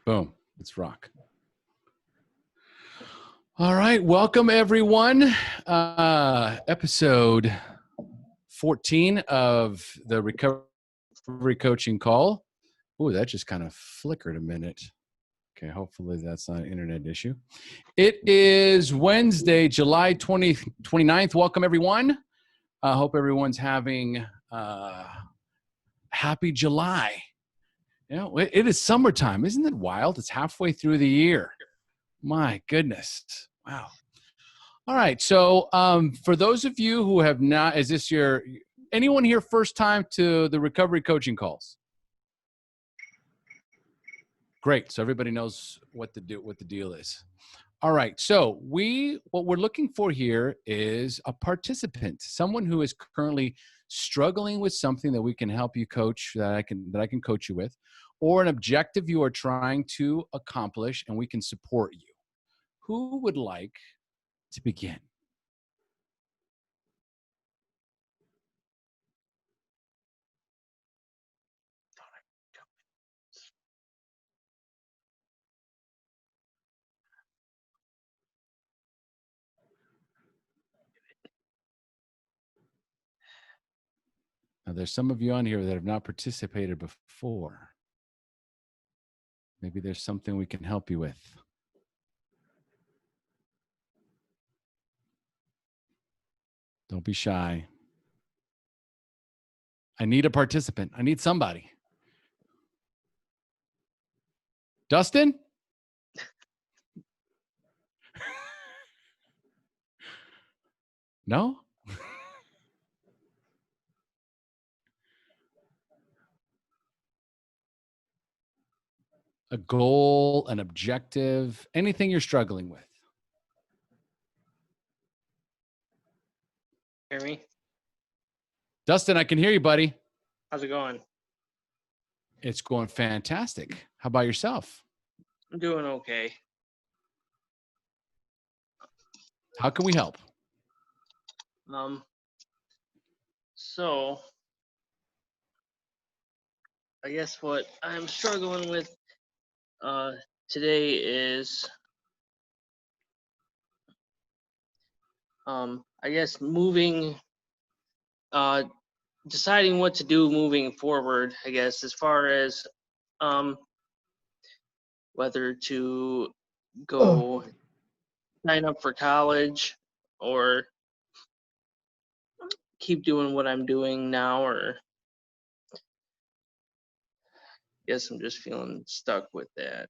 Boom. Let's rock. All right. Welcome, everyone. Episode 14 of the Recovery Coaching Call. Oh, that just kind of flickered a minute. Okay. Hopefully that's not an internet issue. It is Wednesday, July 29th. Welcome, everyone. I hope everyone's having happy July. You know, it is summertime. Isn't it wild? It's halfway through the year. My goodness. Wow. All right. So for those of you who have not, is this anyone here first time to the recovery coaching calls? Great. So everybody knows what the deal is. All right. So what we're looking for here is a participant, someone who is currently struggling with something that we can help you coach, that I can coach you with, or an objective you are trying to accomplish and we can support you. Who would like to begin? Now, there's some of you on here that have not participated before. Maybe there's something we can help you with. Don't be shy. I need a participant. I need somebody. Dustyn? No? A goal, an objective, anything you're struggling with. Hear me? Dustyn, I can hear you, buddy. How's it going? It's going fantastic. How about yourself? I'm doing okay. How can we help? So I guess what I'm struggling with today is I guess deciding what to do moving forward, I guess, as far as whether to go sign up for college or keep doing what I'm doing now, or I guess I'm just feeling stuck with that.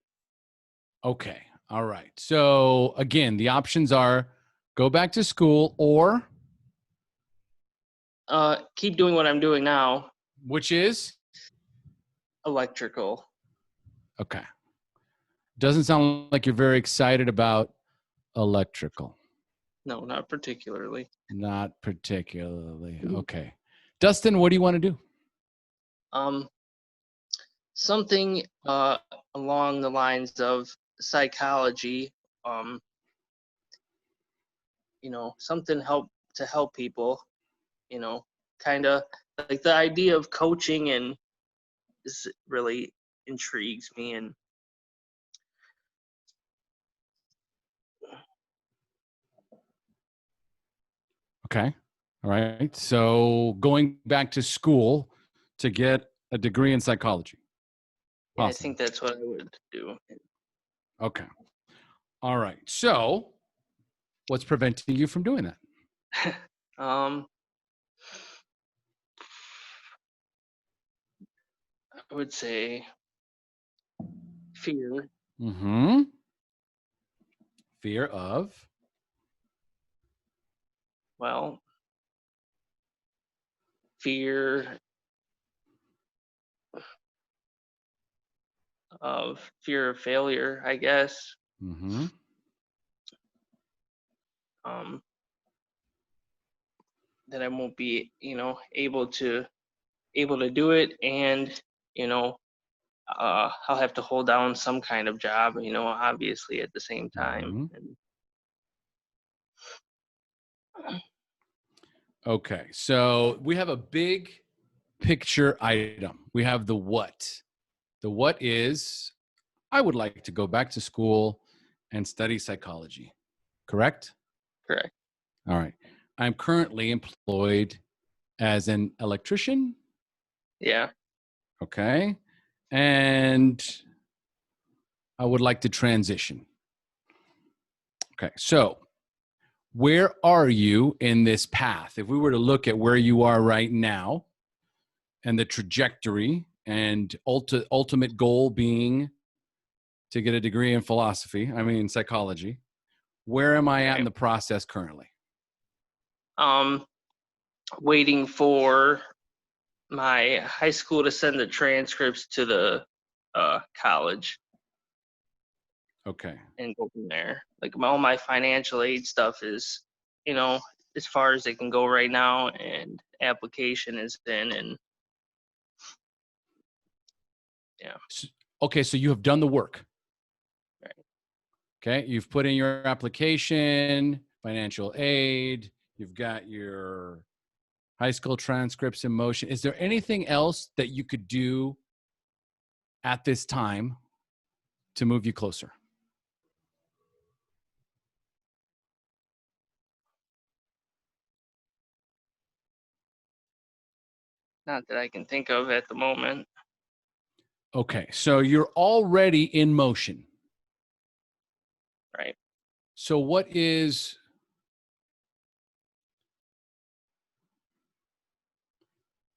Okay. All right. So again, the options are go back to school or keep doing what I'm doing now. Which is? Electrical. Okay. Doesn't sound like you're very excited about electrical. No, not particularly. Not particularly. Okay. Dustyn, what do you want to do? Something along the lines of psychology. Something to help people. Kind of like the idea of coaching and this really intrigues me. And Okay. All right. So going back to school to get a degree in psychology. yeah, I think that's what I would do. Okay. All right. So what's preventing you from doing that? I would say fear. Mm-hmm. Fear of? Well, fear of failure, I guess. Mm-hmm. That I won't be, able to do it, and I'll have to hold down some kind of job, obviously at the same time. Mm-hmm. Okay, so we have a big picture item. We have the what. The what is, I would like to go back to school and study psychology. Correct? Correct. All right. I'm currently employed as an electrician. Yeah. Okay. And I would like to transition. Okay. So, where are you in this path? If we were to look at where you are right now and the trajectory and ultimate goal being to get a degree in philosophy, psychology, where am I at in Right. the process currently? Waiting for my high school to send the transcripts to the college Okay. and go from there. Like all my financial aid stuff is, as far as it can go right now, and application is in, and yeah. Okay, so you have done the work. Right. Okay, you've put in your application, financial aid, you've got your high school transcripts in motion. Is there anything else that you could do at this time to move you closer? Not that I can think of at the moment. Okay, so you're already in motion. Right. So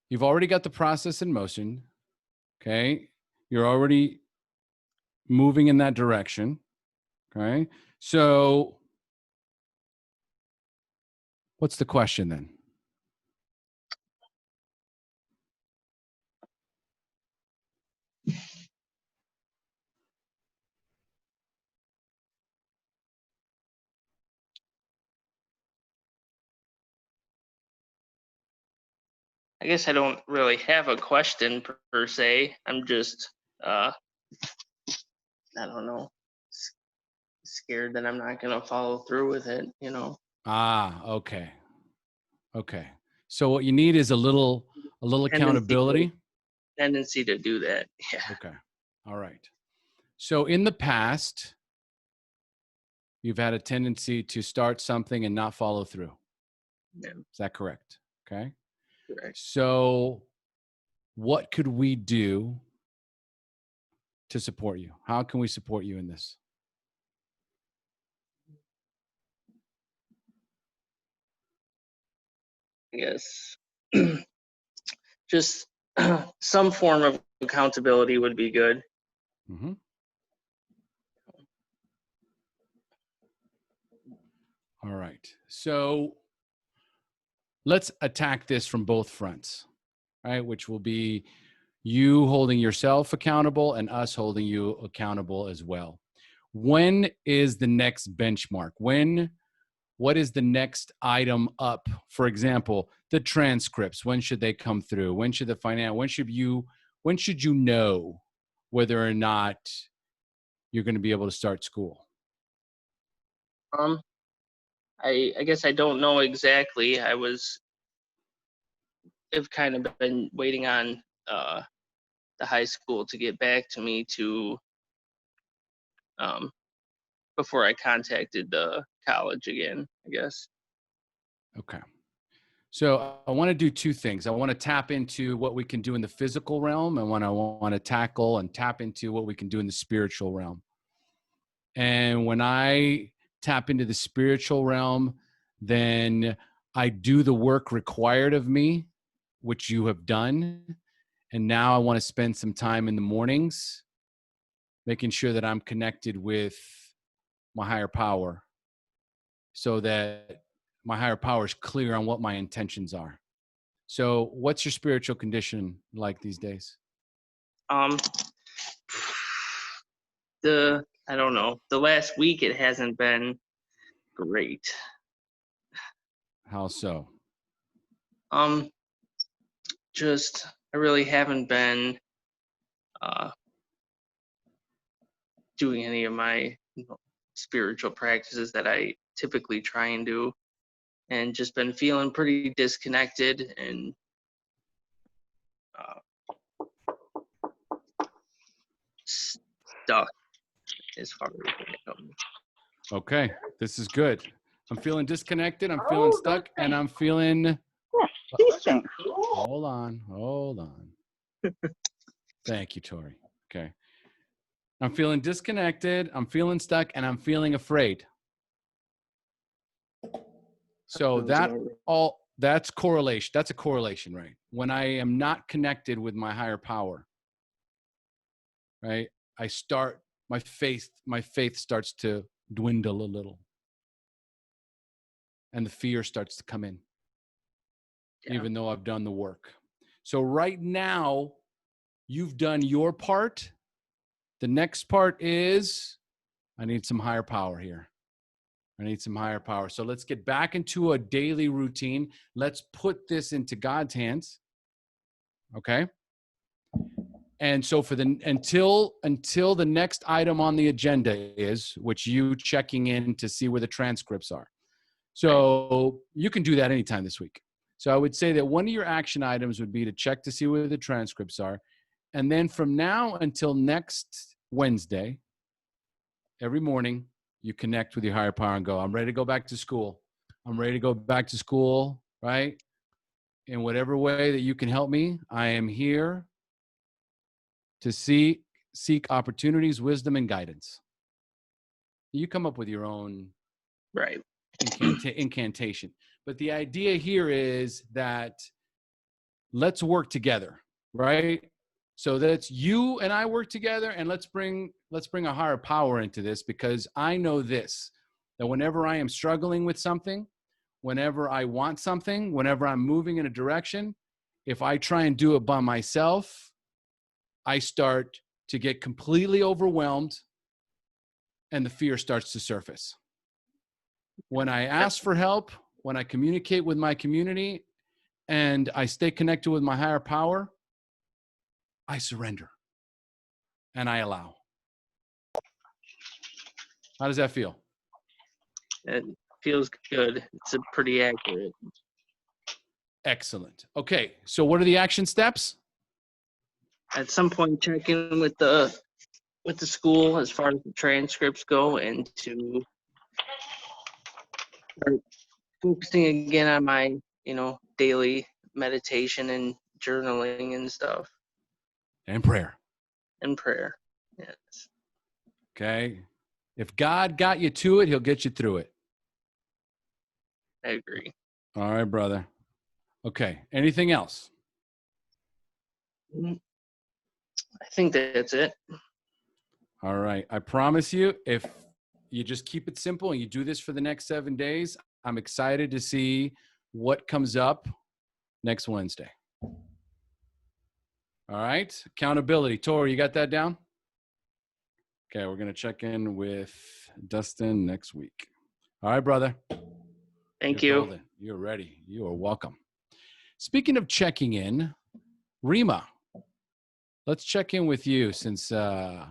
you've already got the process in motion. Okay, you're already moving in that direction. Okay, so what's the question then? I guess I don't really have a question per se. I'm just, I don't know, scared that I'm not gonna follow through with it. Ah, okay. Okay. So what you need is a little Tendency to accountability. tendency to do that. Yeah. Okay. All right. So in the past, you've had a tendency to start something and not follow through. Yeah. Is that correct? Okay. Correct. So what could we do to support you? How can we support you in this? I guess just some form of accountability would be good. Mm-hmm. All right. So let's attack this from both fronts, right? Which will be you holding yourself accountable and us holding you accountable as well. When is the next benchmark? What is the next item up? For example, the transcripts, when should they come through? When should when should you know whether or not you're going to be able to start school? Um, I guess I don't know exactly. I've kind of been waiting on the high school to get back to me to um before I contacted the college again, I guess. Okay. So I want to do two things. I want to tap into what we can do in the physical realm, and when I want to tackle and tap into what we can do in the spiritual realm. And when I tap into the spiritual realm, then I do the work required of me, which you have done. And now I want to spend some time in the mornings making sure that I'm connected with my higher power so that my higher power is clear on what my intentions are. So, what's your spiritual condition like these days? Um, I don't know. The last week it hasn't been great. How so? Um, just I really haven't been uh doing any of my spiritual practices that I typically try and do, and just been feeling pretty disconnected and uh, stuck. as far as when it comes. Okay, this is good. I'm feeling disconnected. I'm feeling stuck, and I'm feeling. Hold on. Thank you, Tori. Okay. I'm feeling disconnected. I'm feeling stuck, and I'm feeling afraid. So that's correlation. That's a correlation, right? When I am not connected with my higher power, right? My faith starts to dwindle a little. And the fear starts to come in, even though I've done the work. So right now, you've done your part. The next part is, I need some higher power here. I need some higher power. So let's get back into a daily routine. Let's put this into God's hands. Okay? And so until the next item on the agenda is, which you checking in to see where the transcripts are. So you can do that anytime this week. So I would say that one of your action items would be to check to see where the transcripts are. And then from now until next Wednesday, every morning, you connect with your higher power and go, I'm ready to go back to school. I'm ready to go back to school, right? In whatever way that you can help me, I am here to seek opportunities, wisdom, and guidance. You come up with your own incantation. But the idea here is that let's work together, right? So that's you and I work together, and let's bring a higher power into this, because I know this, that whenever I am struggling with something, whenever I want something, whenever I'm moving in a direction, if I try and do it by myself, I start to get completely overwhelmed and the fear starts to surface. When I ask for help, when I communicate with my community, and I stay connected with my higher power, I surrender and I allow. How does that feel? It feels good. It's pretty accurate. Excellent. Okay, so what are the action steps? At some point, check in with the school as far as the transcripts go, and to start focusing again on my, daily meditation and journaling and stuff. And prayer. Yes. Okay. If God got you to it, he'll get you through it. I agree. All right, brother. Okay. Anything else? I think that's it. All right. I promise you, if you just keep it simple and you do this for the next 7 days, I'm excited to see what comes up next Wednesday. All right. Accountability. Tori, you got that down? Okay. We're going to check in with Dustyn next week. All right, brother. Thank you. Golden. You're ready. You are welcome. Speaking of checking in, Rema, let's check in with you since the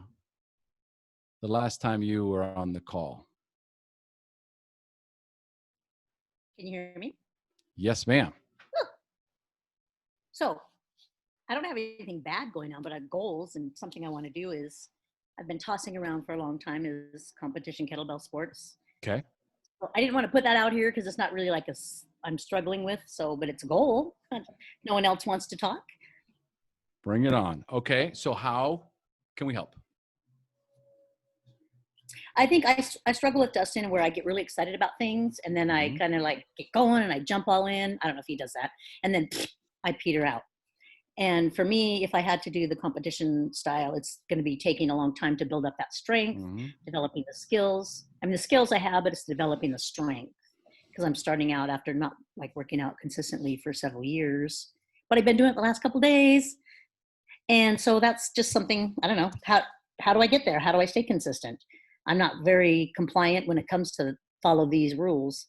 last time you were on the call. Can you hear me? Yes, ma'am. So I don't have anything bad going on, but I have goals, and something I want to do is I've been tossing around for a long time is competition kettlebell sports. Okay. So I didn't want to put that out here because it's not really like I'm struggling with. So, but it's a goal. No one else wants to talk. Bring it on. Okay. So how can we help? I think I struggle with Dustyn, where I get really excited about things, and then I kind of like get going and I jump all in. I don't know if he does that. And then I peter out. And for me, if I had to do the competition style, it's going to be taking a long time to build up that strength, developing the skills. I mean, the skills I have, but it's developing the strength, because I'm starting out after not like working out consistently for several years, but I've been doing it the last couple of days. And so that's just something, I don't know, how do I get there? How do I stay consistent? I'm not very compliant when it comes to follow these rules.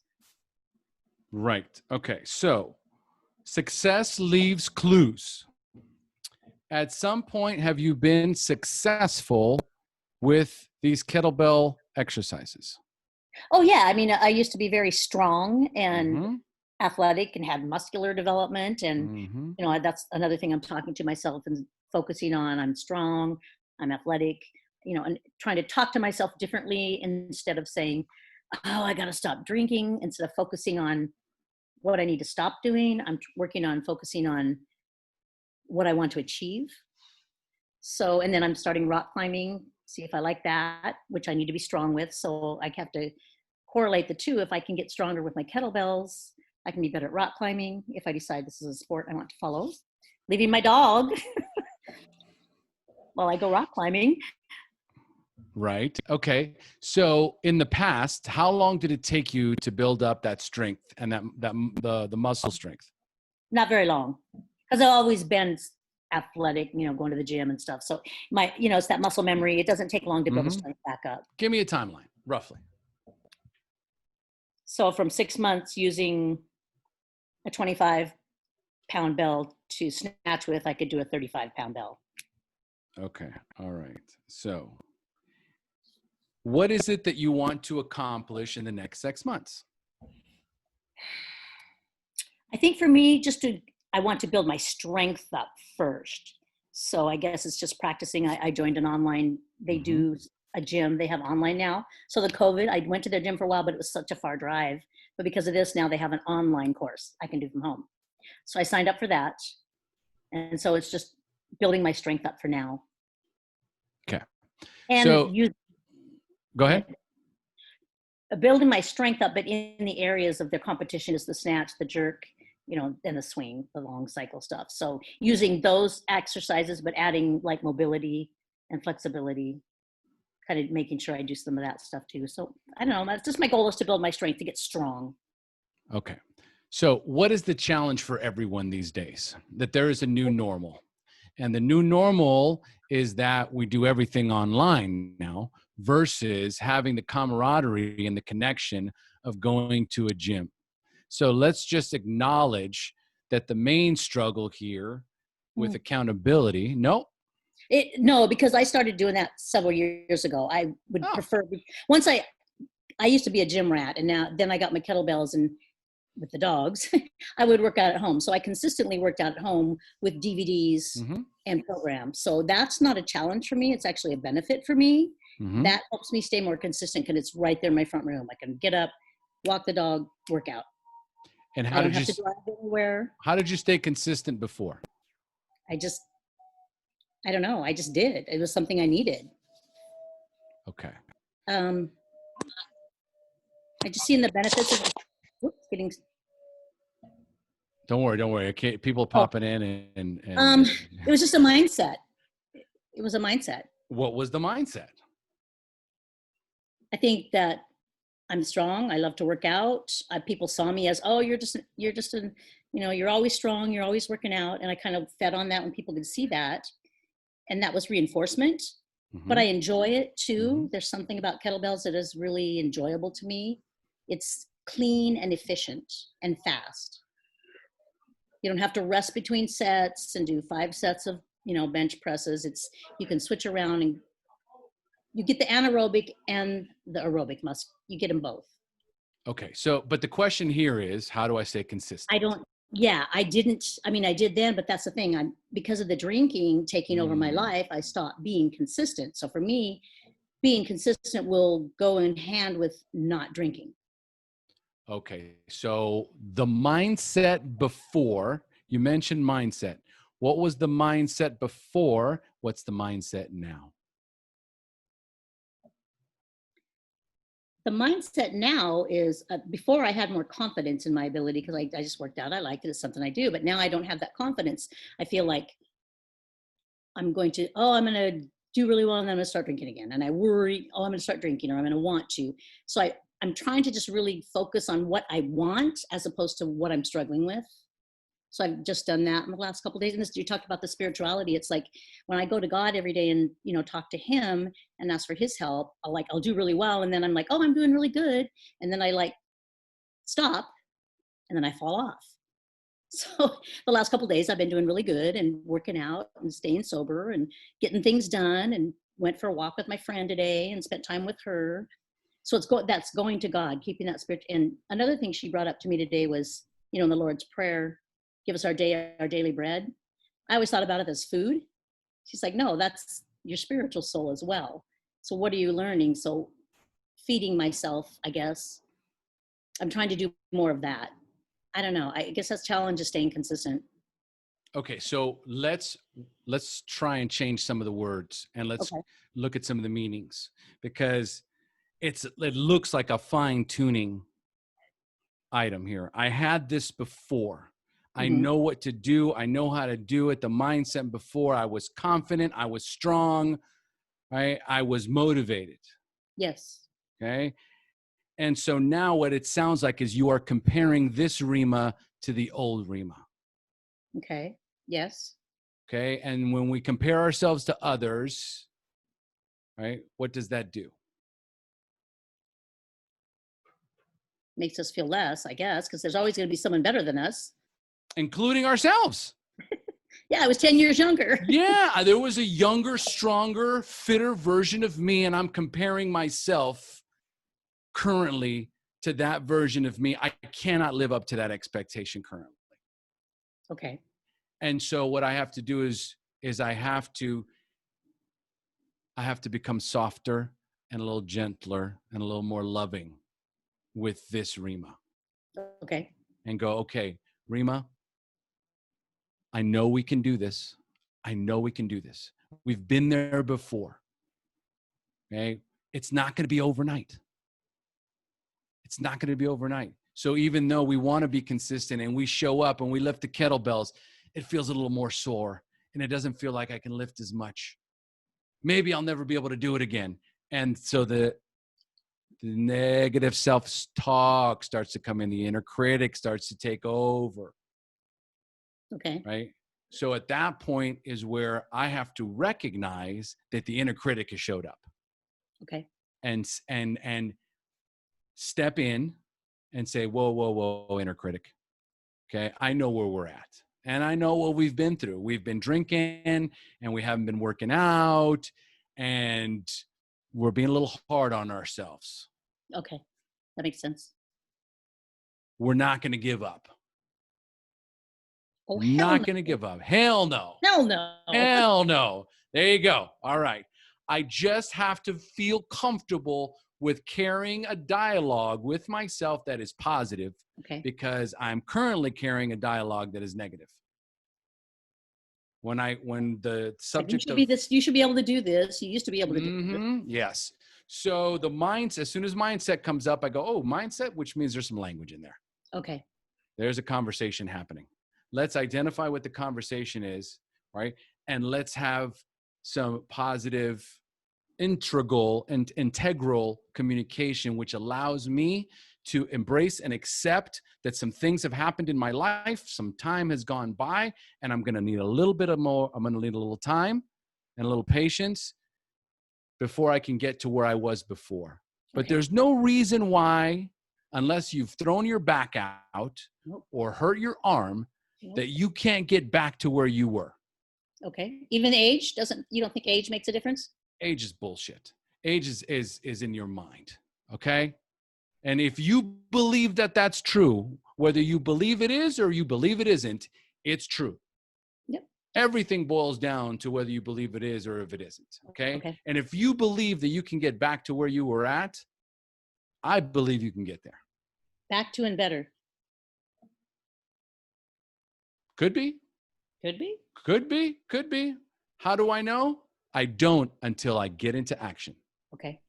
Right. Okay. So success leaves clues. At some point, have you been successful with these kettlebell exercises? Oh yeah. I mean, I used to be very strong and athletic and had muscular development. And, that's another thing I'm talking to myself and focusing on. I'm strong, I'm athletic, and trying to talk to myself differently instead of saying, oh, I got to stop drinking, instead of focusing on what I need to stop doing. I'm working on focusing on what I want to achieve. So, and then I'm starting rock climbing, see if I like that, which I need to be strong with. So I have to correlate the two. If I can get stronger with my kettlebells, I can be better at rock climbing. If I decide this is a sport I want to follow, leaving my dog while I go rock climbing. Right. Okay. So in the past, how long did it take you to build up that strength and the muscle strength? Not very long, because I've always been athletic, going to the gym and stuff. So my, it's that muscle memory. It doesn't take long to build the strength back up. Give me a timeline, roughly. So from 6 months using a 25-pound bell to snatch with, I could do a 35-pound bell. Okay. All right. So what is it that you want to accomplish in the next 6 months? I think for me, I want to build my strength up first. So I guess it's just practicing. I joined an online, they do a gym, they have online now. So the COVID, I went to their gym for a while, but it was such a far drive. But because of this, now they have an online course I can do from home. So I signed up for that. And so it's just building my strength up for now. Okay. And so, go ahead. Building my strength up, but in the areas of the competition is the snatch, the jerk, and the swing, the long cycle stuff. So using those exercises, but adding like mobility and flexibility, kind of making sure I do some of that stuff too. So I don't know, that's just my goal, is to build my strength, to get strong. Okay. So what is the challenge for everyone these days? That there is a new normal. And the new normal is that we do everything online now versus having the camaraderie and the connection of going to a gym. So let's just acknowledge that the main struggle here with accountability, no, because I started doing that several years ago. I would prefer, once I used to be a gym rat, and then I got my kettlebells, and with the dogs, I would work out at home. So I consistently worked out at home with DVDs and programs. So that's not a challenge for me. It's actually a benefit for me. That helps me stay more consistent because it's right there in my front room. I can get up, walk the dog, work out. And I don't have to drive anywhere. How did you stay consistent before? I don't know. I just did. It was something I needed. Okay. I just seen the benefits of getting. Don't worry. Okay, people popping in and it was just a mindset. It was a mindset. What was the mindset? I think that I'm strong. I love to work out. People saw me as, oh, you're always strong. You're always working out. And I kind of fed on that when people could see that. And that was reinforcement, but I enjoy it too. There's something about kettlebells that is really enjoyable to me. It's clean and efficient and fast. You don't have to rest between sets and do 5 sets of, bench presses. You can switch around and you get the anaerobic and the aerobic muscle. You get them both. Okay. So, but the question here is, how do I stay consistent? I did then, but that's the thing. Because of the drinking taking over my life, I stopped being consistent. So for me, being consistent will go in hand with not drinking. Okay. So the mindset before, you mentioned mindset. What was the mindset before? What's the mindset now? The mindset now is, before I had more confidence in my ability because I just worked out. I liked it. It's something I do. But now I don't have that confidence. I feel like I'm going to do really well and then I'm going to start drinking again. And I worry, I'm going to start drinking or I'm going to want to. So I'm trying to just really focus on what I want as opposed to what I'm struggling with. So I've just done that in the last couple of days. And you talked about the spirituality. It's like when I go to God every day and, talk to him and ask for his help, I'll do really well. And then I'm like, oh, I'm doing really good. And then I stop and then I fall off. So the last couple of days I've been doing really good and working out and staying sober and getting things done, and went for a walk with my friend today and spent time with her. So that's going to God, keeping that spirit. And another thing she brought up to me today was, in the Lord's Prayer, give us our daily bread. I always thought about it as food. She's like, no, that's your spiritual soul as well. So what are you learning? So feeding myself, I guess. I'm trying to do more of that. I don't know. I guess that's challenge is staying consistent. Okay, so let's try and change some of the words, and let's Okay. look at some of the meanings, because it looks like a fine tuning item here. I had this before. I Mhm. know what to do. I know how to do it. The mindset before, I was confident. I was strong. Right? I was motivated. Yes. Okay. And so now what it sounds like is you are comparing this Rema to the old Rema. Okay. Yes. Okay. And when we compare ourselves to others, right, what does that do? Makes us feel less, I guess, because there's always going to be someone better than us. Including ourselves. Yeah, I was 10 years younger. Yeah, there was a younger, stronger, fitter version of me, and I'm comparing myself currently to that version of me. I cannot live up to that expectation currently. Okay. And so what I have to do is I have to become softer and a little gentler and a little more loving with this Rema. Okay. And go, okay, Rema, I know we can do this. I know we can do this. We've been there before. Okay. It's not going to be overnight. It's not going to be overnight. So even though we want to be consistent and we show up and we lift the kettlebells, it feels a little more sore and it doesn't feel like I can lift as much. Maybe I'll never be able to do it again. And so the negative self-talk starts to come in. The inner critic starts to take over. Okay. Right? So at that point is where I have to recognize that the inner critic has showed up. Okay. And step in and say, whoa, inner critic. Okay, I know where we're at. And I know what we've been through. We've been drinking and we haven't been working out and we're being a little hard on ourselves. Okay. That makes sense. We're not going to give up. Oh, Not going to give up. Hell no. Hell no. Hell no. There you go. All right. I just have to feel comfortable with carrying a dialogue with myself that is positive, Okay. because I'm currently carrying a dialogue that is negative. When the subject you should be able to do this. You used to be able to do this. Yes. So the mindset, as soon as mindset comes up, I go, oh, mindset, which means there's some language in there. Okay. There's a conversation happening. Let's identify what the conversation is, right? And let's have some positive, integral communication, which allows me to embrace and accept that some things have happened in my life, some time has gone by, and I'm going to need a little bit more, I'm going to need a little time and a little patience before I can get to where I was before. But there's no reason why, unless you've thrown your back out or hurt your arm, that you can't get back to where you were. Okay. Even age you don't think age makes a difference? Age is bullshit. Age is in your mind. Okay. And if you believe that that's true, whether you believe it is or you believe it isn't, it's true. Yep. Everything boils down to whether you believe it is or if it isn't. Okay. And if you believe that you can get back to where you were at, I believe you can get there. Back to and better. Could be. Could be. Could be. Could be. How do I know? I don't until I get into action. Okay.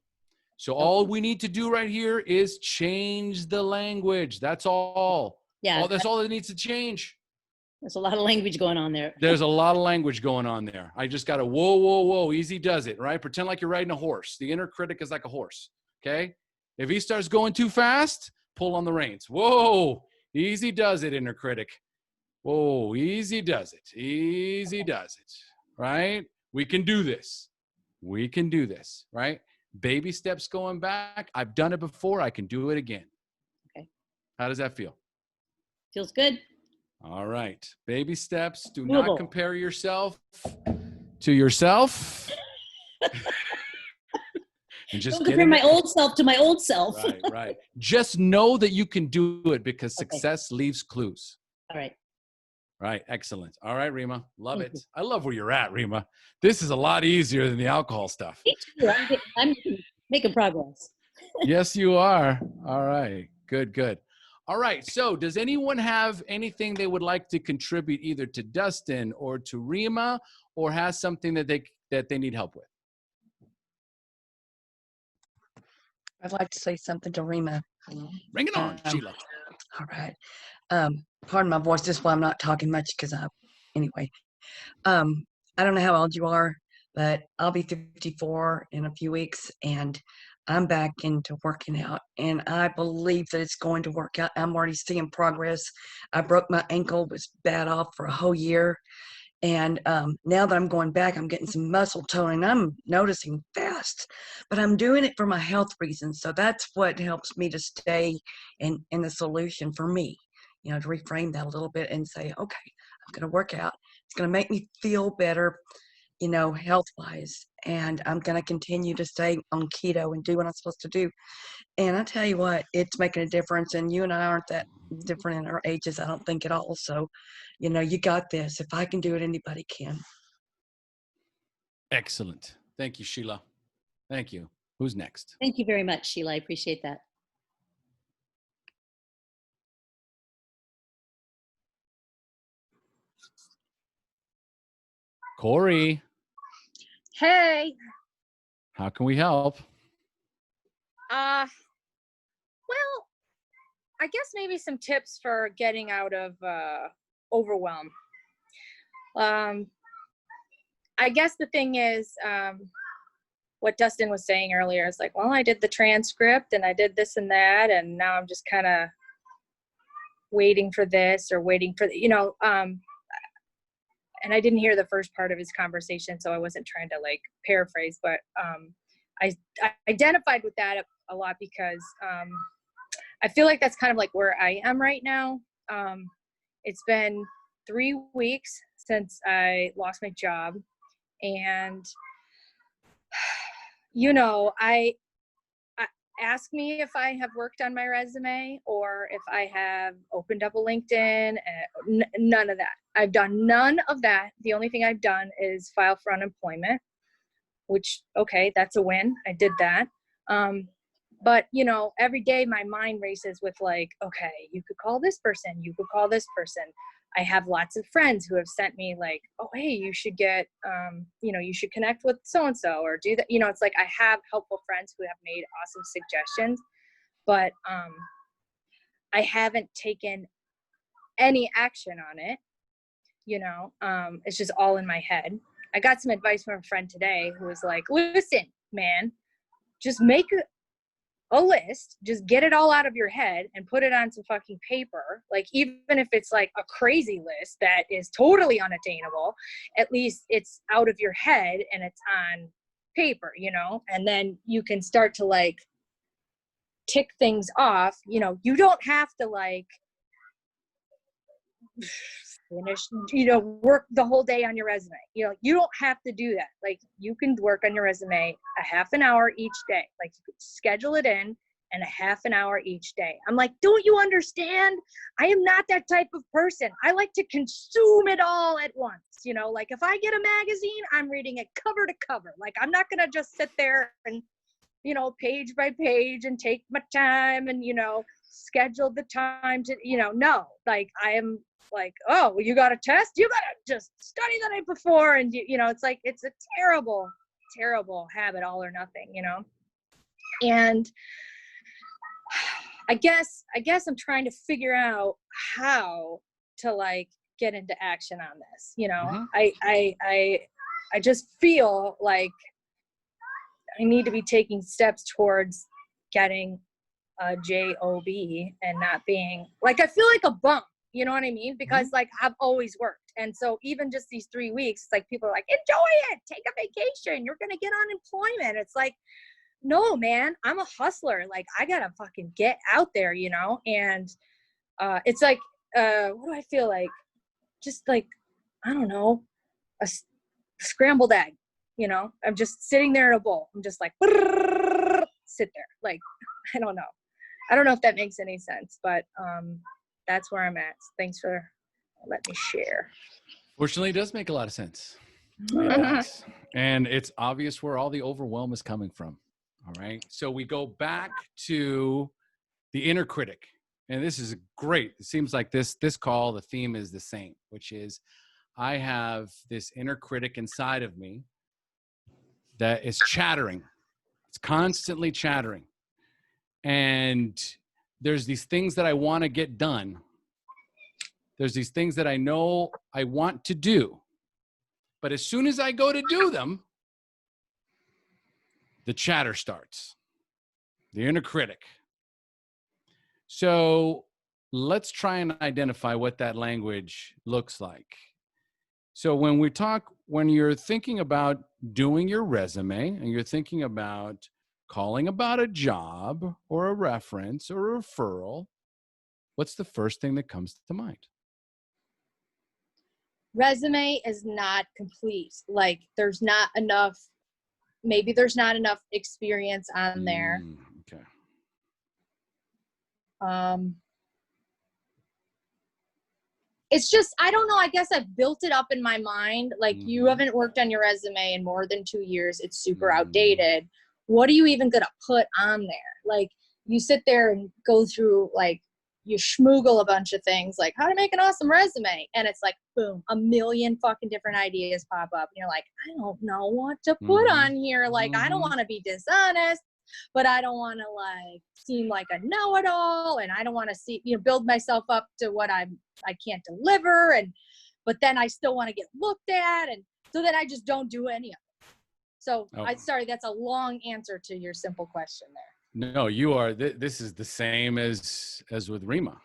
So all we need to do right here is change the language. That's all. Yeah. That's all that needs to change. There's a lot of language going on there. There's a lot of language going on there. I just got to, whoa, easy does it, right? Pretend like you're riding a horse. The inner critic is like a horse, okay? If he starts going too fast, pull on the reins. Whoa, easy does it, inner critic. Whoa, easy does it. Easy does it, right? We can do this. We can do this, right? Baby steps going back. I've done it before. I can do it again. Okay. How does that feel? Feels good. All right. Baby steps. Do not compare yourself to yourself. And just don't compare my old self to my old self. Right. Just know that you can do it because success leaves clues. All right. Right. Excellent. All right, Rema. Love Thank it. you. I love where you're at, Rema. This is a lot easier than the alcohol stuff. Me too. I'm making progress. Yes, you are. All right. Good, good. All right. So does anyone have anything they would like to contribute either to Dustyn or to Rema, or has something that they need help with? I'd like to say something to Rema. Bring it on, Sheila. All right. Pardon my voice, just why I'm not talking much because anyway. I don't know how old you are, but I'll be 54 in a few weeks, and I'm back into working out, and I believe that it's going to work out. I'm already seeing progress. I broke my ankle, was bad off for a whole year, and now that I'm going back, I'm getting some muscle tone, and I'm noticing fast. But I'm doing it for my health reasons, so that's what helps me to stay in the solution for me. You know, to reframe that a little bit and say, okay, I'm going to work out. It's going to make me feel better, you know, health-wise, and I'm going to continue to stay on keto and do what I'm supposed to do. And I tell you what, it's making a difference, and you and I aren't that different in our ages, I don't think at all. So, you know, you got this. If I can do it, anybody can. Excellent. Thank you, Sheila. Thank you. Who's next? Thank you very much, Sheila. I appreciate that. Cori. Hey. How can we help? Well, I guess maybe some tips for getting out of overwhelm. I guess the thing is, what Dustyn was saying earlier is like, well, I did the transcript and I did this and that, and now I'm just kind of waiting for this or waiting for, you know, and I didn't hear the first part of his conversation, so I wasn't trying to like paraphrase, but I identified with that a lot because I feel like that's kind of like where I am right now. It's been 3 weeks since I lost my job, and you know, I ask me if I have worked on my resume or if I have opened up a LinkedIn. None of that. I've done none of that. The only thing I've done is file for unemployment, which, okay, that's a win. I did that. But, you know, every day my mind races with like, okay, you could call this person, you could call this person. I have lots of friends who have sent me like, oh, hey, you should get, you know, you should connect with so-and-so or do that. You know, it's like I have helpful friends who have made awesome suggestions, but I haven't taken any action on it. You know, it's just all in my head. I got some advice from a friend today who was like, listen, man, just make a list, just get it all out of your head and put it on some fucking paper. Like, even if it's like a crazy list that is totally unattainable, at least it's out of your head and it's on paper, you know, and then you can start to like tick things off. You know, you don't have to like finish, you know, work the whole day on your resume. You know, you don't have to do that. Like, you can work on your resume a half an hour each day. Like, you could schedule it in and a half an hour each day. I'm like, don't you understand? I am not that type of person. I like to consume it all at once. You know, like if I get a magazine, I'm reading it cover to cover. Like, I'm not going to just sit there and, you know, page by page and take my time and, you know, schedule the time to, you know, no, like I am like, oh, you got a test? You got to just study the night before. And, you know, it's like, it's a terrible, terrible habit, all or nothing, you know? And I guess I'm trying to figure out how to like get into action on this. You know, I just feel like I need to be taking steps towards getting a job and not being like, I feel like a bum, you know what I mean? Because like I've always worked. And so even just these 3 weeks, it's like people are like, enjoy it, take a vacation, you're going to get unemployment. It's like, no, man, I'm a hustler. Like, I gotta fucking get out there, you know? And it's like, what do I feel like? Just like, I don't know, a scrambled egg, you know? I'm just sitting there in a bowl. I'm just like, sit there. Like, I don't know. I don't know if that makes any sense, but that's where I'm at. Thanks for Let me share. Fortunately, it does make a lot of sense. It does. And it's obvious where all the overwhelm is coming from. All right. So we go back to the inner critic. And this is great. It seems like this call, the theme is the same, which is I have this inner critic inside of me that is chattering. It's constantly chattering. And there's these things that I want to get done. There's these things that I know I want to do. But as soon as I go to do them, the chatter starts. The inner critic. So let's try and identify what that language looks like. So when you're thinking about doing your resume and you're thinking about calling about a job or a reference or a referral, what's the first thing that comes to mind? Resume is not complete. Like there's not enough, maybe there's not enough experience on there. Okay. It's just, I don't know, I guess I've built it up in my mind. Like you haven't worked on your resume in more than 2 years. It's super outdated. What are you even going to put on there? Like you sit there and go through, like you schmoogle a bunch of things like how to make an awesome resume. And it's like, boom, a million fucking different ideas pop up. And you're like, I don't know what to put on here. Like, I don't want to be dishonest, but I don't want to like seem like a know-it-all. And I don't want to build myself up to what I can't deliver. But then I still want to get looked at. And so then I just don't do any of it. So sorry, that's a long answer to your simple question there. No, you are. This is the same as with Rema.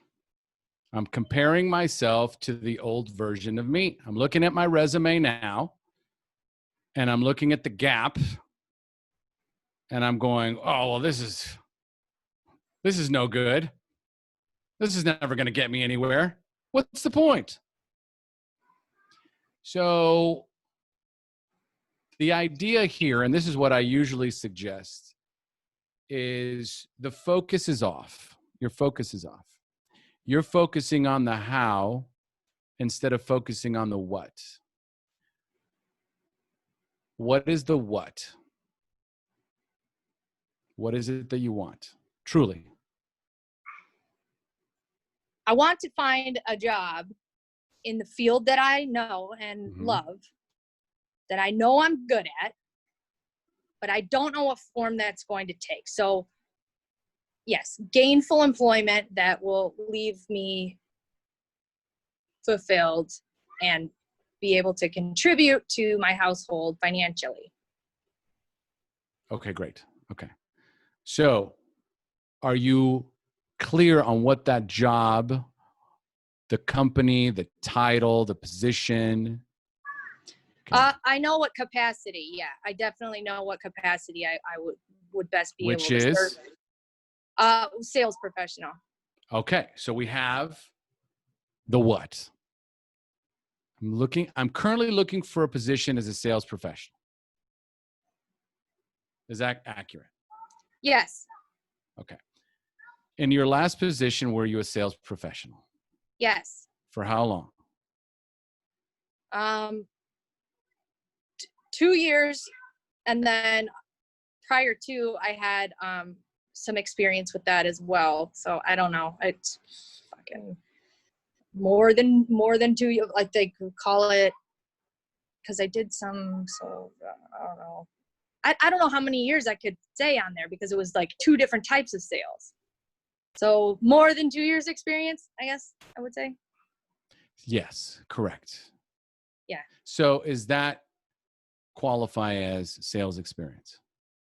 I'm comparing myself to the old version of me. I'm looking at my resume now, and I'm looking at the gap, and I'm going, oh, well, this is no good. This is never going to get me anywhere. What's the point? So the idea here, and this is what I usually suggest, is the focus is off. Your focus is off. You're focusing on the how instead of focusing on the what. What is the what? What is it that you want? Truly. I want to find a job in the field that I know and love, that I know I'm good at, but I don't know what form that's going to take. So yes, gainful employment that will leave me fulfilled and be able to contribute to my household financially. Okay, great. Okay. So are you clear on what that job, the company, the title, the position? Okay. I know what capacity. Yeah, I definitely know what capacity I would best be able to serve. Sales professional. Okay, so we have the what. I'm currently looking for a position as a sales professional. Is that accurate? Yes. Okay. In your last position, were you a sales professional? Yes. For how long? 2 years, and then prior to, I had some experience with that as well. So I don't know. It's fucking more than 2 years. Like they call it, because I did some. So I don't know. I don't know how many years I could say on there because it was like 2 different types of sales. So more than 2 years experience, I guess I would say. Yes, correct. Yeah. So is that qualify as sales experience?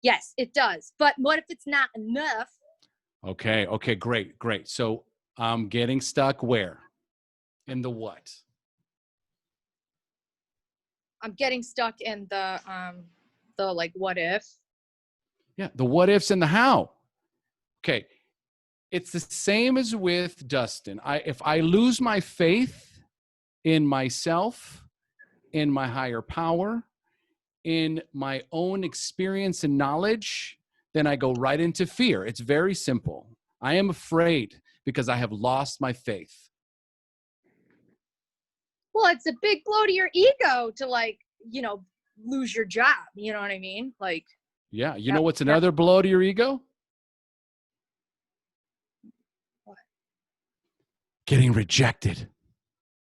Yes, it does. But what if it's not enough? Okay, great. So I'm getting stuck where? In the what? I'm getting stuck in the like what if. Yeah, the what ifs and the how. Okay. It's the same as with Dustyn. If I lose my faith in myself, in my higher power, in my own experience and knowledge, then I go right into fear. It's very simple. I am afraid because I have lost my faith. Well, it's a big blow to your ego to like, you know, lose your job. You know what I mean? Like, Yeah. You know what's another blow to your ego? What? Getting rejected.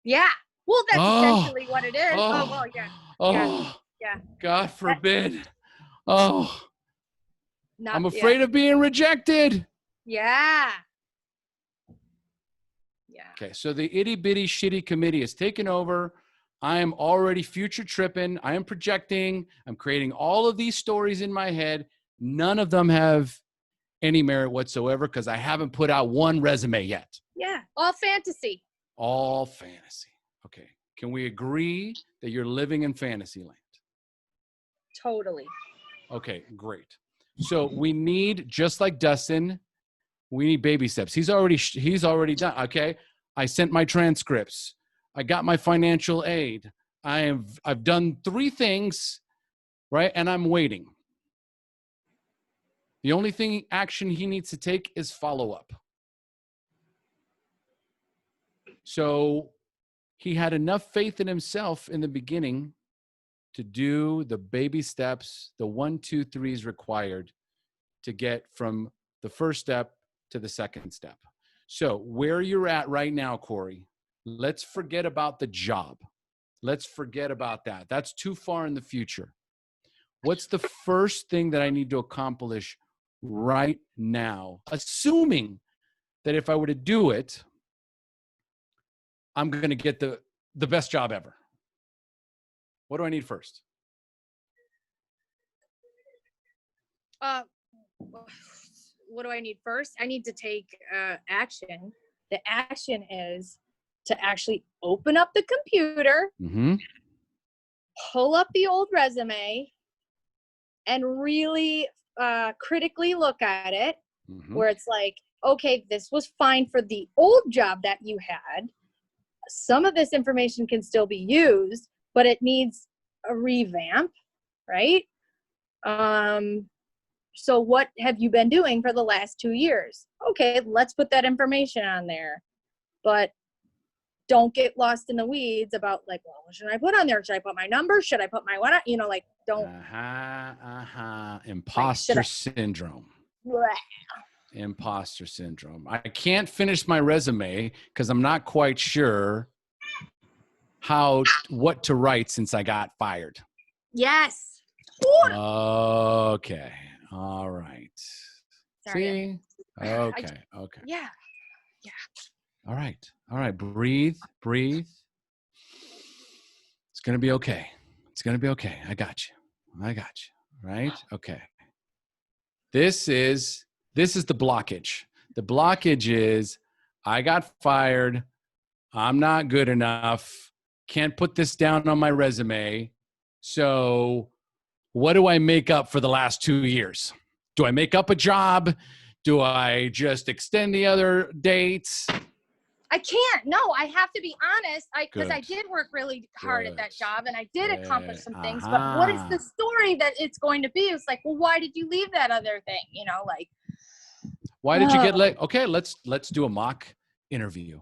yeah. Well, that's Oh, essentially what it is. Oh, well, yeah. Oh, Yeah. God forbid. Oh, Not, I'm afraid of being rejected. Yeah. Yeah. Okay, so the itty bitty shitty committee is taken over. I am already future tripping. I am projecting. I'm creating all of these stories in my head. None of them have any merit whatsoever because I haven't put out one resume yet. Yeah. All fantasy. All fantasy. Okay, can we agree that you're living in fantasy land? Totally. Okay, great. So we need, just like Dustyn, we need baby steps. He's already done. Okay, I sent my transcripts. I got my financial aid. I've done 3 things, right? And I'm waiting. The only thing action he needs to take is follow up. So he had enough faith in himself in the beginning to do the baby steps, the 1, 2, 3s required to get from the first step to the second step. So where you're at right now, Cori, let's forget about the job. Let's forget about that. That's too far in the future. What's the first thing that I need to accomplish right now? Assuming that if I were to do it, I'm going to get the best job ever. What do I need first? What do I need first? I need to take action. The action is to actually open up the computer, pull up the old resume, and really critically look at it, where it's like, okay, this was fine for the old job that you had. Some of this information can still be used, but it needs a revamp, right? So what have you been doing for the last 2 years? Okay, let's put that information on there. But don't get lost in the weeds about like, well, what should I put on there? Should I put my number? Should I put my what? You know, like don't. Imposter syndrome. Bleh. Imposter syndrome. I can't finish my resume because I'm not quite sure what to write since I got fired. Yes. Okay. All right. Sorry. See? Okay. Okay. Yeah. All right. Breathe. It's going to be okay. I got you. Right? Okay. This is the blockage. The blockage is I got fired. I'm not good enough. Can't put this down on my resume. So what do I make up for the last 2 years? Do I make up a job? Do I just extend the other dates? I can't. No, I have to be honest. Because I did work really hard at that job and I did accomplish some things. But what is the story that it's going to be? It's like, well, why did you leave that other thing? You know, like. Why did you get let? Okay, let's do a mock interview.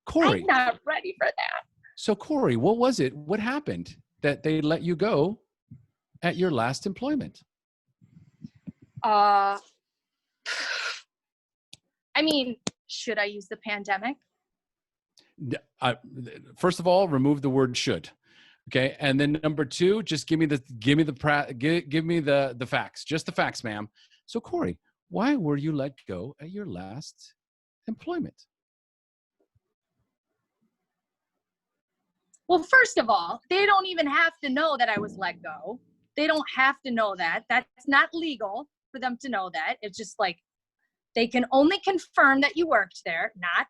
Cori. I'm not ready for that. So Cori, what was it? What happened that they let you go at your last employment? I mean, should I use the pandemic? First of all, remove the word should. Okay. And then number 2, just give me the facts, just the facts, ma'am. So Cori, why were you let go at your last employment? Well, first of all, they don't even have to know that I was let go. They don't have to know that. That's not legal for them to know that. It's just like, they can only confirm that you worked there, not,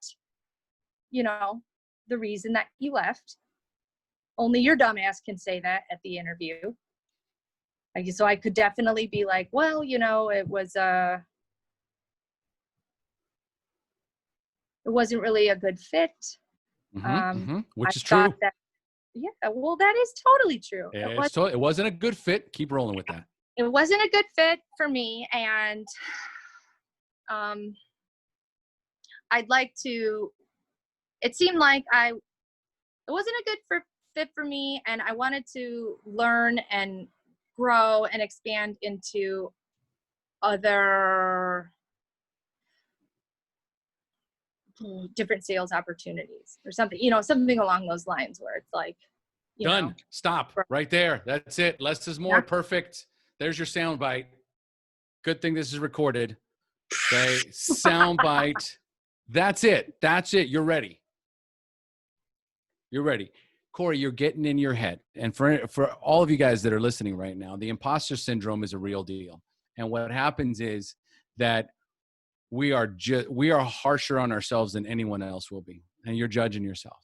you know, the reason that you left. Only your dumbass can say that at the interview. So I could definitely be like, well, you know, it wasn't really a good fit. Which is true. Yeah, well, that is totally true. It wasn't a good fit. Keep rolling with that. It wasn't a good fit for me, and I'd like to. It seemed like it wasn't a good fit for me, and I wanted to learn and grow and expand into other different sales opportunities or something, something along those lines where it's like, Done. Stop right there. That's it. Less is more. Yeah. Perfect. There's your sound bite. Good thing this is recorded. Okay. Sound bite. That's it. That's it. You're ready. You're ready. Cori, you're getting in your head. And for all of you guys that are listening right now, the imposter syndrome is a real deal. And what happens is that we are harsher on ourselves than anyone else will be. And you're judging yourself.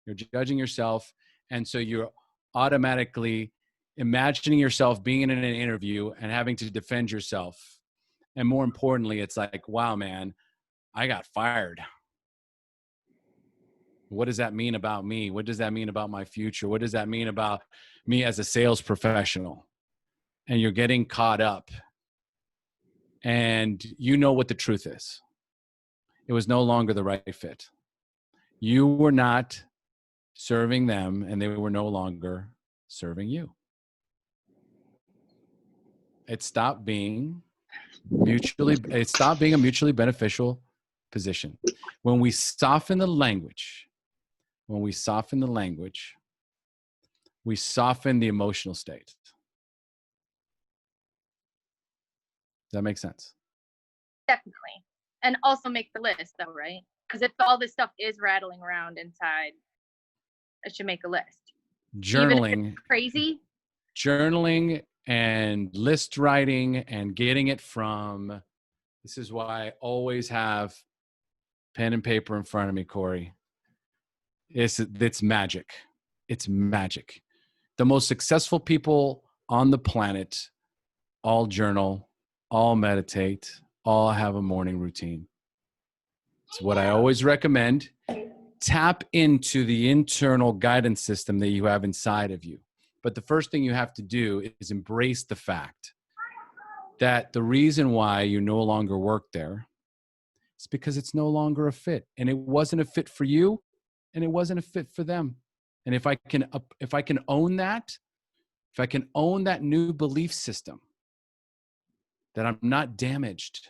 You're judging yourself. And so you're automatically imagining yourself being in an interview and having to defend yourself. And more importantly, it's like, wow, man, I got fired. What does that mean about me? What does that mean about my future? What does that mean about me as a sales professional? And you're getting caught up. And you know what the truth is. It was no longer the right fit. You were not serving them, and they were no longer serving you. It stopped being a mutually beneficial position. When we soften the language, we soften the emotional state. Does that make sense? Definitely. And also make the list though, right? Because if all this stuff is rattling around inside, I should make a list. Journaling. Even if it's crazy. Journaling and list writing and getting it from, this is why I always have pen and paper in front of me, Cori. It's magic. It's magic. The most successful people on the planet all journal, all meditate, all have a morning routine. It's what I always recommend. Tap into the internal guidance system that you have inside of you. But the first thing you have to do is embrace the fact that the reason why you no longer work there is because it's no longer a fit. And it wasn't a fit for you, and it wasn't a fit for them. And if I can own that, if I can own that new belief system, that I'm not damaged,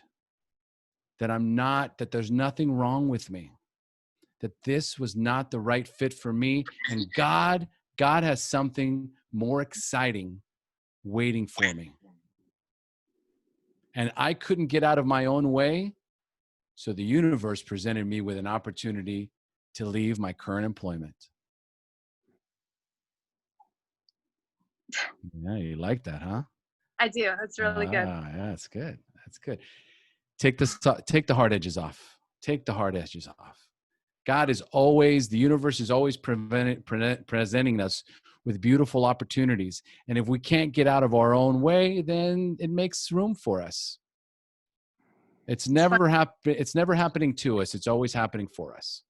that there's nothing wrong with me, that this was not the right fit for me, and God has something more exciting waiting for me. And I couldn't get out of my own way, so the universe presented me with an opportunity to leave my current employment. Yeah, you like that, huh? I do. That's really good. Yeah, that's good. That's good. Take the hard edges off. Take the hard edges off. The universe is always presenting us with beautiful opportunities. And if we can't get out of our own way, then it makes room for us. It's never happening to us. It's always happening for us.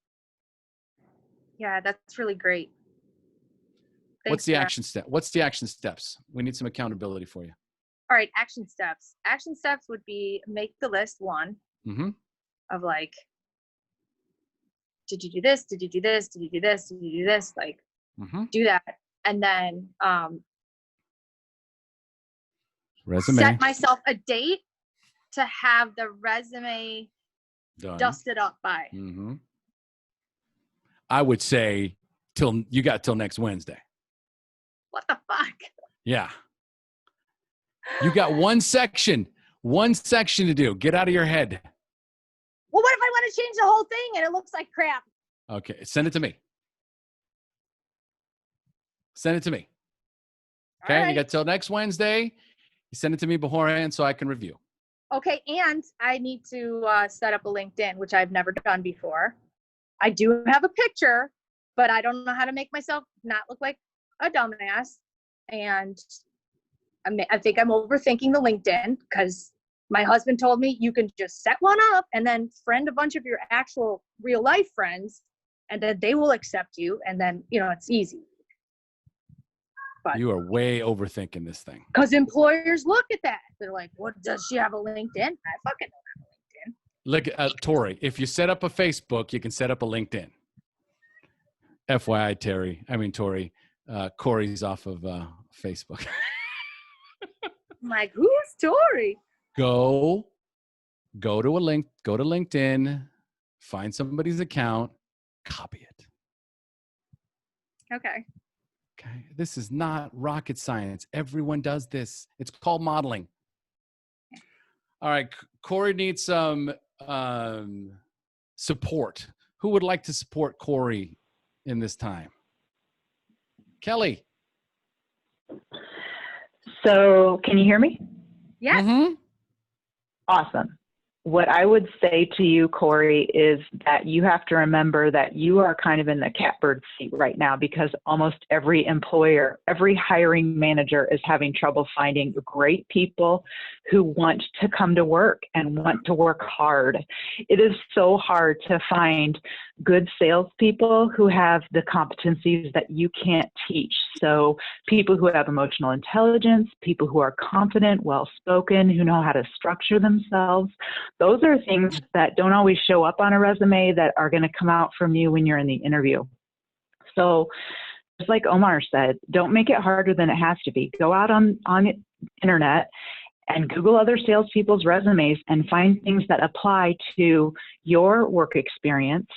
Yeah, that's really great. What's the action step? What's the action steps? We need some accountability for you. All right, action steps. Action steps would be make the list one of like, did you do this? Did you do this? Did you do this? Did you do this? Like, do that. And then resume. set myself a date to have the resume dusted up by. I would say till next Wednesday. What the fuck? Yeah. You got one section to do. Get out of your head. Well, what if I want to change the whole thing and it looks like crap? Okay, send it to me. Okay, right. You got till next Wednesday. You send it to me beforehand so I can review. Okay, and I need to set up a LinkedIn, which I've never done before. I do have a picture, but I don't know how to make myself not look like a dumbass. And I think I'm overthinking the LinkedIn because my husband told me you can just set one up and then friend a bunch of your actual real life friends, and then they will accept you. And then, it's easy. But you are way overthinking this thing. Because employers look at that. They're like, what, does she have a LinkedIn? I fucking don't have a LinkedIn. Look at Tori. If you set up a Facebook, you can set up a LinkedIn. FYI, Tori, Cori's off of Facebook. I'm like, who's Tori? Go to LinkedIn, find somebody's account, copy it. Okay. Okay. This is not rocket science. Everyone does this. It's called modeling. All right. Cori needs some support. Who would like to support Cori in this time? Kelly. So can you hear me? Yes. Mm-hmm. Awesome. What I would say to you, Cori, is that you have to remember that you are kind of in the catbird seat right now, because almost every employer, every hiring manager is having trouble finding great people who want to come to work and want to work hard. It is so hard to find good salespeople who have the competencies that you can't teach. So people who have emotional intelligence, people who are confident, well-spoken, who know how to structure themselves. Those are things that don't always show up on a resume that are going to come out from you when you're in the interview. So just like Omar said, don't make it harder than it has to be. Go out on internet and Google other salespeople's resumes and find things that apply to your work experience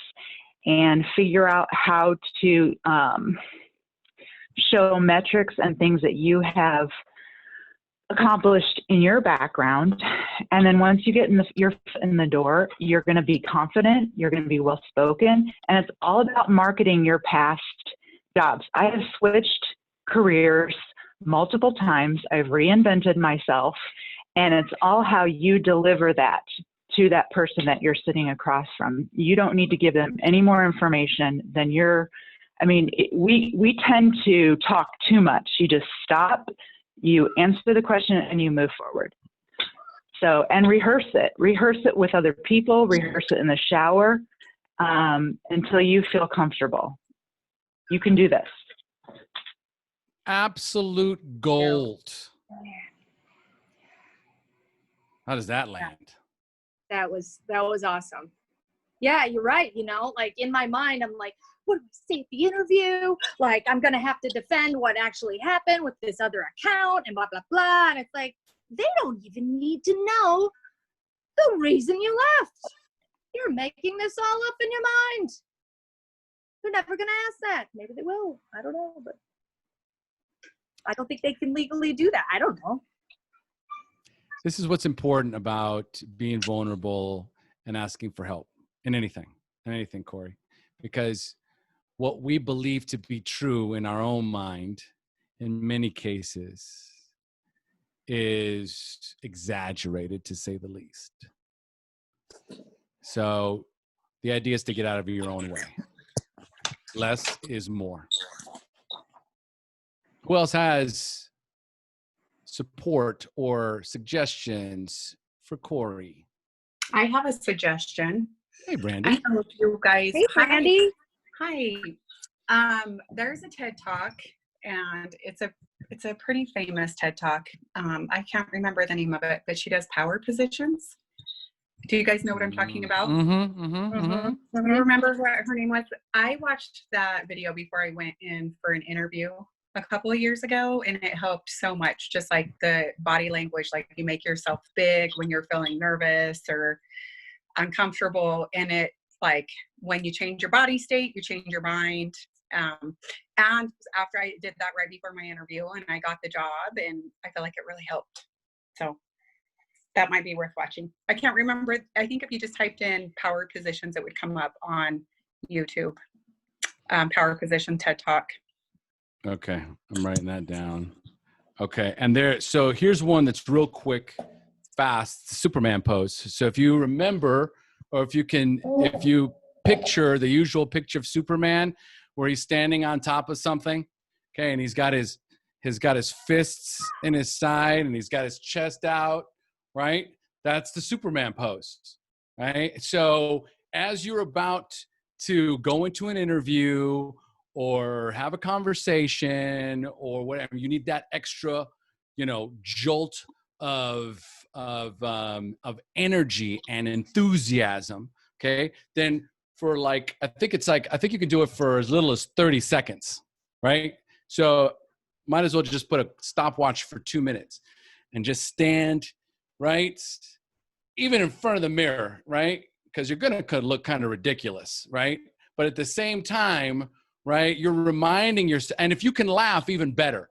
and figure out how to show metrics and things that you have accomplished in your background. And then once you get your foot in the door, you're going to be confident, you're going to be well-spoken, and it's all about marketing your past jobs. I have switched careers multiple times. I've reinvented myself, and it's all how you deliver that to that person that you're sitting across from. You don't need to give them any more information than we tend to talk too much. You just stop, you answer the question, and you move forward. So, and rehearse it with other people, rehearse it in the shower until you feel comfortable. You can do this. Absolute gold. How does that land? That was awesome. Yeah, you're right. Like in my mind, I'm like, what do I say at the interview? Like, I'm going to have to defend what actually happened with this other account and blah, blah, blah. And it's like, they don't even need to know the reason you left. You're making this all up in your mind. They're never going to ask that. Maybe they will. I don't know. But I don't think they can legally do that. I don't know. This is what's important about being vulnerable and asking for help in anything, Cori, because what we believe to be true in our own mind in many cases is exaggerated, to say the least. So the idea is to get out of your own way. Less is more. Who else has support or suggestions for Cori? I have a suggestion. Hey, Brandy. I don't know if you guys. Hey, Brandy. Hi. There's a TED Talk, and it's a pretty famous TED Talk. I can't remember the name of it, but she does power positions. Do you guys know what I'm talking about? Mm-hmm. You remember what her name was? I watched that video before I went in for an interview a couple of years ago, and it helped so much. Just like the body language, like you make yourself big when you're feeling nervous or uncomfortable, and it like when you change your body state, you change your mind. And after I did that right before my interview, and I got the job, and I feel like it really helped. So that might be worth watching. I can't remember. I think if you just typed in power positions, it would come up on YouTube. Power position TED Talk. Okay, I'm writing that down. Okay, and so here's one that's real quick, fast, Superman pose. So if you remember, or if you picture the usual picture of Superman, where he's standing on top of something, okay, and he's got his fists in his side, and he's got his chest out, right? That's the Superman pose, right? So as you're about to go into an interview or have a conversation or whatever, you need that extra, jolt of energy and enthusiasm. Okay, then for like, I think you can do it for as little as 30 seconds, right? So might as well just put a stopwatch for 2 minutes and just stand, right? Even in front of the mirror, right? Because you're going to look kind of ridiculous, right? But at the same time, right, you're reminding yourself, and if you can laugh, even better,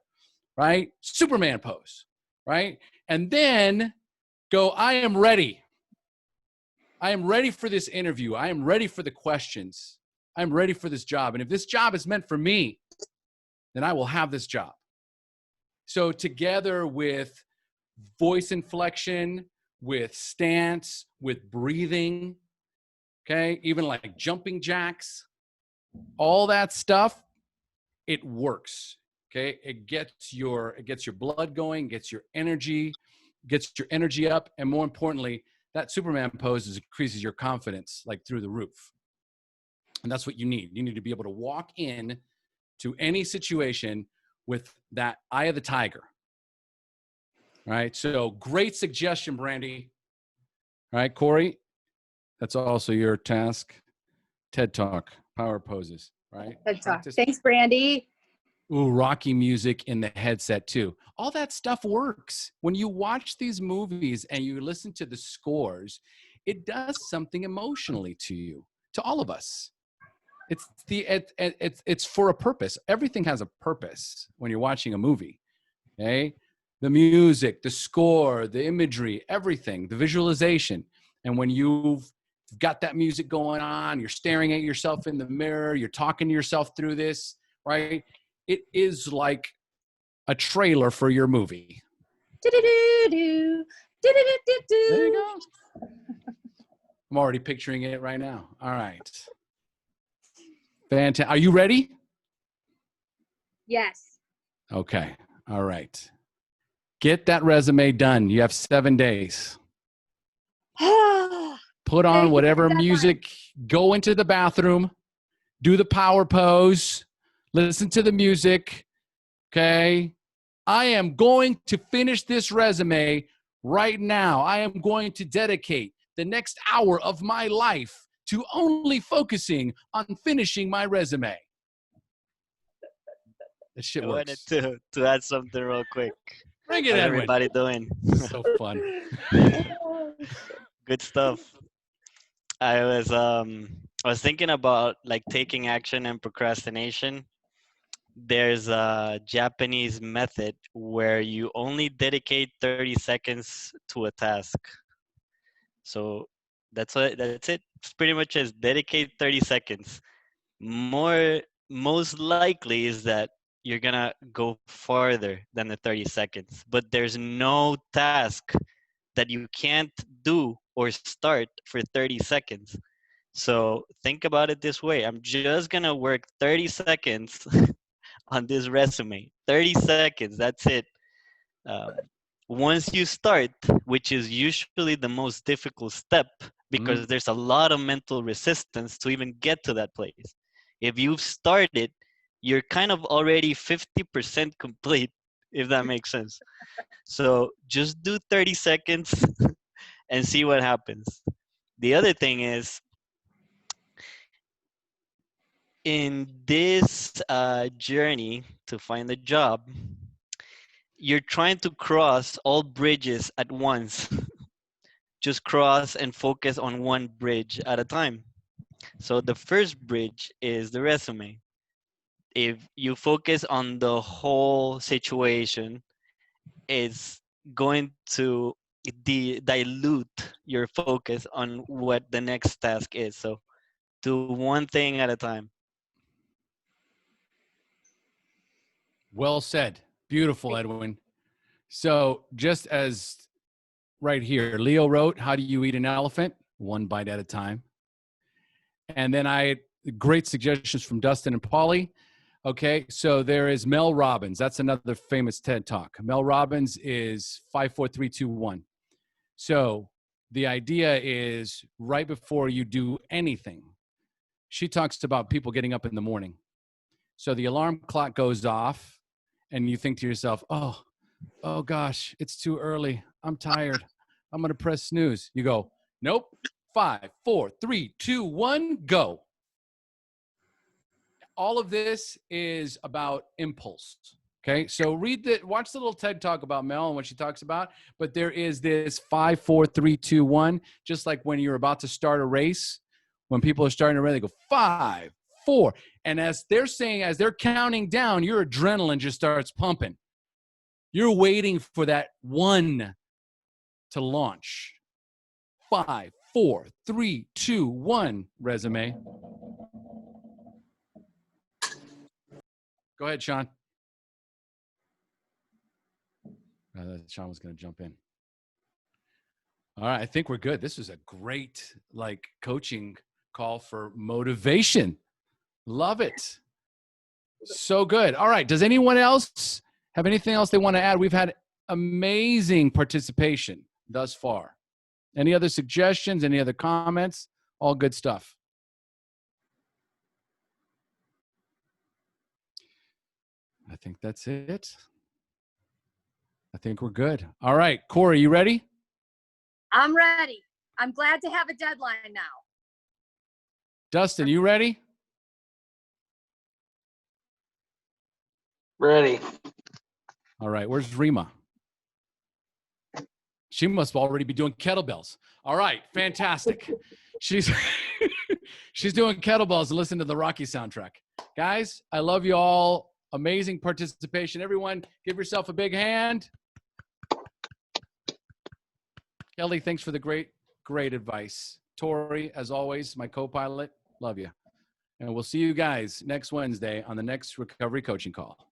right? Superman pose, right? And then go, I am ready. I am ready for this interview. I am ready for the questions. I'm ready for this job. And if this job is meant for me, then I will have this job. So together with voice inflection, with stance, with breathing, okay, even like jumping jacks, all that stuff, it works. Okay, it gets your blood going, gets your energy up, and more importantly, that Superman pose increases your confidence like through the roof. And that's what you need. You need to be able to walk in to any situation with that eye of the tiger. All right. So great suggestion, Brandy. All right, Cori, that's also your task. TED Talk, power poses, right? TED Talk. Practice. Thanks, Brandy. Ooh, Rocky music in the headset too. All that stuff works. When you watch these movies and you listen to the scores, it does something emotionally to you, to all of us. It's for a purpose. Everything has a purpose when you're watching a movie. Okay, the music, the score, the imagery, everything, the visualization. And when you've got that music going on, you're staring at yourself in the mirror, you're talking to yourself through this, right? It is like a trailer for your movie. Do-do-do-do. Do-do-do-do-do. There you go. I'm already picturing it right now. All right. Fantastic. Are you ready? Yes. Okay. All right. Get that resume done. You have 7 days. Put on Thank you for whatever the deadline. music, go into the bathroom, do the power pose, listen to the music, okay? I am going to finish this resume right now. I am going to dedicate the next hour of my life to only focusing on finishing my resume. That shit I works. wanted to add something real quick. Bring it, How's Edwin. everybody doing? So fun. Good stuff. I was thinking about like taking action and procrastination. There's a Japanese method where you only dedicate 30 seconds to a task. So that's it. It's pretty much just dedicate 30 seconds. Most likely is that you're gonna go farther than the 30 seconds, but there's no task that you can't do or start for 30 seconds. So think about it this way. I'm just gonna work 30 seconds on this resume. 30 seconds, that's it. Um, Once you start, which is usually the most difficult step because there's a lot of mental resistance to even get to that place. If you've started, you're kind of already 50% complete, if that makes sense. So just do 30 seconds and see what happens. The other thing is, in this journey to find a job, you're trying to cross all bridges at once. Just cross and focus on one bridge at a time. So the first bridge is the resume. If you focus on the whole situation, it's going to dilute your focus on what the next task is. So do one thing at a time. Well said. Beautiful, Edwin. So just as right here, Leo wrote, how do you eat an elephant? One bite at a time. And then I had great suggestions from Dustyn and Polly. Okay, so there is Mel Robbins. That's another famous TED Talk. Mel Robbins is 54321. So the idea is right before you do anything, she talks about people getting up in the morning. So the alarm clock goes off and you think to yourself, oh gosh, it's too early. I'm tired. I'm going to press snooze. You go, nope, 5, 4, 3, 2, 1, go. All of this is about impulse. Okay, so watch the little TED talk about Mel and what she talks about. But there is this 5, 4, 3, 2, 1. Just like when you're about to start a race, when people are starting to run, they go 5, 4, and as they're counting down, your adrenaline just starts pumping. You're waiting for that 1 to launch. 5, 4, 3, 2, 1. Resume. Go ahead, Sean. Sean was going to jump in. All right, I think we're good. This was a great coaching call for motivation. Love it. So good. All right, does anyone else have anything else they want to add? We've had amazing participation thus far. Any other suggestions? Any other comments? All good stuff. I think that's it. I think we're good. All right, Cori, you ready? I'm ready. I'm glad to have a deadline now. Dustyn, you ready? Ready. All right, where's Rema? She must already be doing kettlebells. All right, fantastic. She's she's doing kettlebells and listening to the Rocky soundtrack. Guys, I love you all. Amazing participation. Everyone, give yourself a big hand. Kelly, thanks for the great advice. Tori, as always, my co-pilot, love you. And we'll see you guys next Wednesday on the next recovery coaching call.